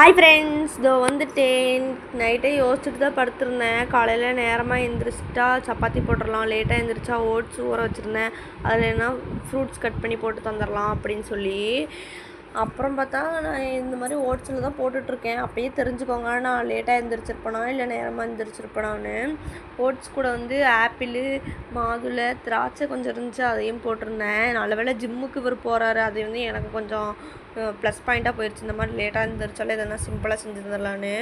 Hi friends, இதோ வந்துட்டேன். நைட்டே யோசிச்சுட்டு தான் படுத்திருந்தேன். காலையில் நேரமாக எழுந்திரிச்சிட்டா சப்பாத்தி போட்டுடலாம், லேட்டாக எழுந்திரிச்சா ஓட்ஸ் ஊற வச்சுருந்தேன். அதில் என்ன ஃப்ரூட்ஸ் கட் பண்ணி போட்டு தந்துடலாம் அப்படின்னு சொல்லி. அப்புறம் பார்த்தா நான் இந்த மாதிரி ஓட்ஸில் தான் போட்டுட்ருக்கேன். அப்பயே தெரிஞ்சுக்கோங்க நான் லேட்டாக எழுந்திரிச்சிருப்பேனா இல்லை நேரமாக எழுந்திரிச்சிருப்பேனான்னு. ஓட்ஸ் கூட வந்து ஆப்பிள், மாதுளை, திராட்சை கொஞ்சம் இருந்துச்சு, அதையும் போட்டிருந்தேன். நல்ல வேளை ஜிம்முக்கு இவர் போகிறாரு, அது வந்து எனக்கு கொஞ்சம் ப்ளஸ் பாயிண்ட்டாக போயிடுச்சு. இந்த மாதிரி லேட்டாக இருந்துருச்சாலே எதனா சிம்பிளாக செஞ்சு தரலான்னு.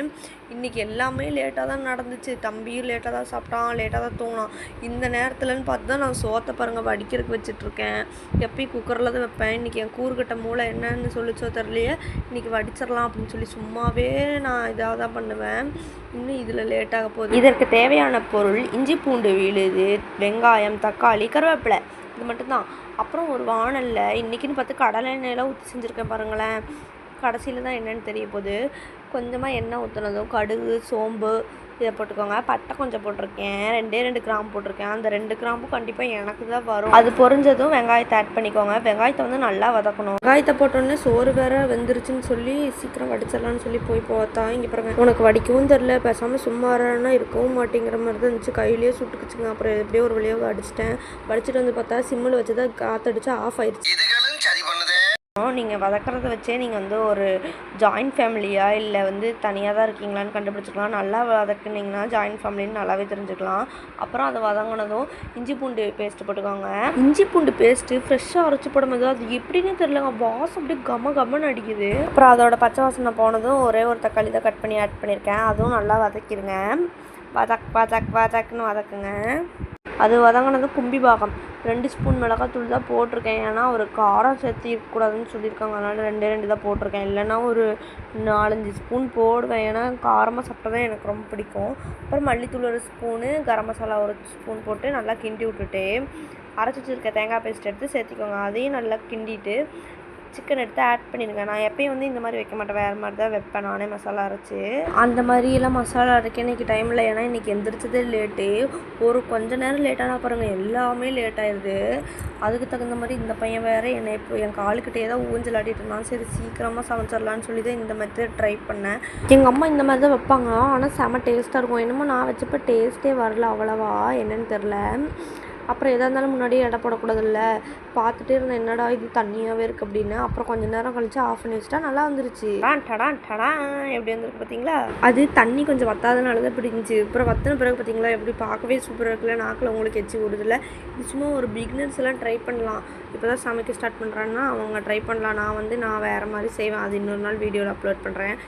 இன்றைக்கி எல்லாமே லேட்டாக தான் நடந்துச்சு. தம்பியும் லேட்டாக தான் சாப்பிட்டான், லேட்டாக தான் தூங்கினான். இந்த நேரத்துலன்னு பார்த்து தான் நான் சோத்தை பாருங்கள் வடிக்கிறதுக்கு வச்சிட்ருக்கேன். எப்பயும் குக்கரில் தான் வைப்பேன். இன்றைக்கி என் கூறுகட்ட மூளை என்னன்னு சொல்லிச்சோ தெரியலையே, இன்றைக்கி வடிச்சிடலாம் அப்படின்னு சொல்லி சும்மாவே நான் இதாக தான் பண்ணுவேன். இன்னும் இதில் லேட்டாக போகுது. இதற்கு தேவையான பொருள் இஞ்சி பூண்டு விழுது, வெங்காயம், தக்காளி, கருவேப்பிலை, இது மட்டும்தான். அப்புறம் ஒரு வாணலில் இன்றைக்கின்னு பார்த்து கடலை எண்ணெயெல்லாம் ஊற்றி செஞ்சுருக்கேன் பாருங்களேன். கடைசியில் தான் என்னென்னு தெரிய போகுது. கொஞ்சமாக எண்ணெய் ஊற்றுனதும் கடுகு, சோம்பு இதை போட்டுக்கோங்க. பட்டை கொஞ்சம் போட்டிருக்கேன், 2 கிராம்பு போட்டிருக்கேன். அந்த 2 கிராம்பும் கண்டிப்பாக எனக்கு தான் வரும். அது பொரிஞ்சதும் வெங்காயத்தை ஆட் பண்ணிக்கோங்க. வெங்காயத்தை வந்து நல்லா வதக்கணும். வெங்காயத்தை போட்டோன்னே சோறு வேறு வெந்துருச்சுன்னு சொல்லி சீக்கிரம் வடிச்சிடலான்னு சொல்லி போய் பார்த்தா இங்கே பாருங்க, உனக்கு வடிக்கவும் தெரில, பேசாமல் சும்மாறானா இருக்கவும் மாட்டேங்கிற மாதிரி தான் இருந்துச்சு. கையிலேயே சுட்டுக்குச்சுங்க. அப்புறம் எப்படியோ ஒரு வழியாக அடிச்சிட்டேன். வடிச்சிட்டு வந்து பார்த்தா சிம்மில் வச்சு தான் காற்றடிச்சு ஆஃப் ஆயிடுச்சு. நீங்கள் வதக்கிறத வச்சே நீங்கள் வந்து ஒரு ஜாயின்ட் ஃபேமிலியாக இல்லை வந்து தனியாக தான் இருக்கீங்களான்னு கண்டுபிடிச்சிக்கலாம். நல்லா வதக்குனிங்கன்னா ஜாயின்ட் ஃபேமிலின்னு நல்லாவே தெரிஞ்சுக்கலாம். அப்புறம் அதை வதங்கினதும் இஞ்சி பூண்டு பேஸ்ட்டு போட்டுக்கோங்க. இஞ்சி பூண்டு பேஸ்ட்டு ஃப்ரெஷ்ஷாக அரைச்சி போடும்போது அது எப்படின்னு தெரியலங்க, வாசம் அப்படியே கமன்னு அடிக்குது. அப்புறம் அதோட பச்சை வாசனை போனதும் ஒரே ஒரு தக்காளி தான் கட் பண்ணி ஆட் பண்ணியிருக்கேன். அதுவும் நல்லா வதக்கிடுங்க. வதக்குன்னு வதக்குங்க. அது வதங்கினது கும்பி பாகம் 2 ஸ்பூன் மிளகாத்தூள் தான் போட்டிருக்கேன். ஏன்னா ஒரு காரம் சேர்த்து இருக்கக்கூடாதுன்னு சொல்லியிருக்காங்க, அதனால் 2 தான் போட்டிருக்கேன். இல்லைன்னா ஒரு 4-5 ஸ்பூன் போடுவேன். ஏன்னா காரமாக சாப்பிட்டா தான் எனக்கு ரொம்ப பிடிக்கும். அப்புறம் மல்லித்தூள் 1 ஸ்பூனு, கரம் மசாலா 1 ஸ்பூன் போட்டு நல்லா கிண்டி விட்டுட்டு அரைச்சி வச்சுருக்க தேங்காய் பேஸ்ட் எடுத்து சேர்த்திக்கோங்க. அதையும் நல்லா கிண்டிட்டு சிக்கன் எடுத்து ஆட் பண்ணிடுங்க. நான் எப்பயும் வந்து இந்த மாதிரி வைக்க மாட்டேன், வேறு மாதிரி தான் வைப்பேன் நானே மசாலா அரைச்சி. அந்த மாதிரியெல்லாம் மசாலா அரைக்க இன்றைக்கி டைமில், ஏன்னா இன்றைக்கி எந்திரிச்சதே லேட்டு. ஒரு கொஞ்சம் நேரம் லேட்டானா பாருங்கள் எல்லாமே லேட் ஆயிடுது. அதுக்கு தகுந்த மாதிரி இந்த பையன் வேறு என்னை இப்போ என் காலுக்கிட்டே தான் ஊஞ்சல் ஆட்டிகிட்டு இருந்தான். சரி சீக்கிரமாக சமைச்சிடலான்னு சொல்லி தான் இந்த மெத்தட் ட்ரை பண்ணேன். எங்கள் அம்மா இந்த மாதிரி தான் வைப்பாங்க, ஆனால் செம்ம டேஸ்ட்டாக இருக்கும். என்னமோ நான் வச்சப்போ டேஸ்ட்டே வரல அவ்வளவா, என்னன்னு தெரில. அப்புறம் எதாக இருந்தாலும் முன்னாடியே எடை போடக்கூடாதுல்ல, பார்த்துட்டே இருந்தேன் என்னடா இது தண்ணியாகவே இருக்குது அப்படின்னு. அப்புறம் கொஞ்சம் நேரம் கழிச்சு ஆஃப் பண்ணி வச்சுட்டா நல்லா வந்துருச்சு. டடா எப்படி வந்துருக்கு பார்த்தீங்களா? அது தண்ணி கொஞ்சம் வத்தாதனால தான் இப்படி இருந்துச்சு. அப்புறம் வத்தின பிறகு பார்த்தீங்களா எப்படி பார்க்கவே சூப்பராக இருக்குல்ல, நாக்கில் உங்களுக்கு எச்சி விடுதில்ல. இது சும்மா ஒரு பிகினர்ஸ் எல்லாம் ட்ரை பண்ணலாம். இப்போ தான் சமைக்க ஸ்டார்ட் பண்ணுறாங்கன்னா அவங்க ட்ரை பண்ணலாம். நான் வேறு மாதிரி செய்வேன், அது இன்னொரு நாள் வீடியோவில் அப்லோட் பண்ணுறேன்.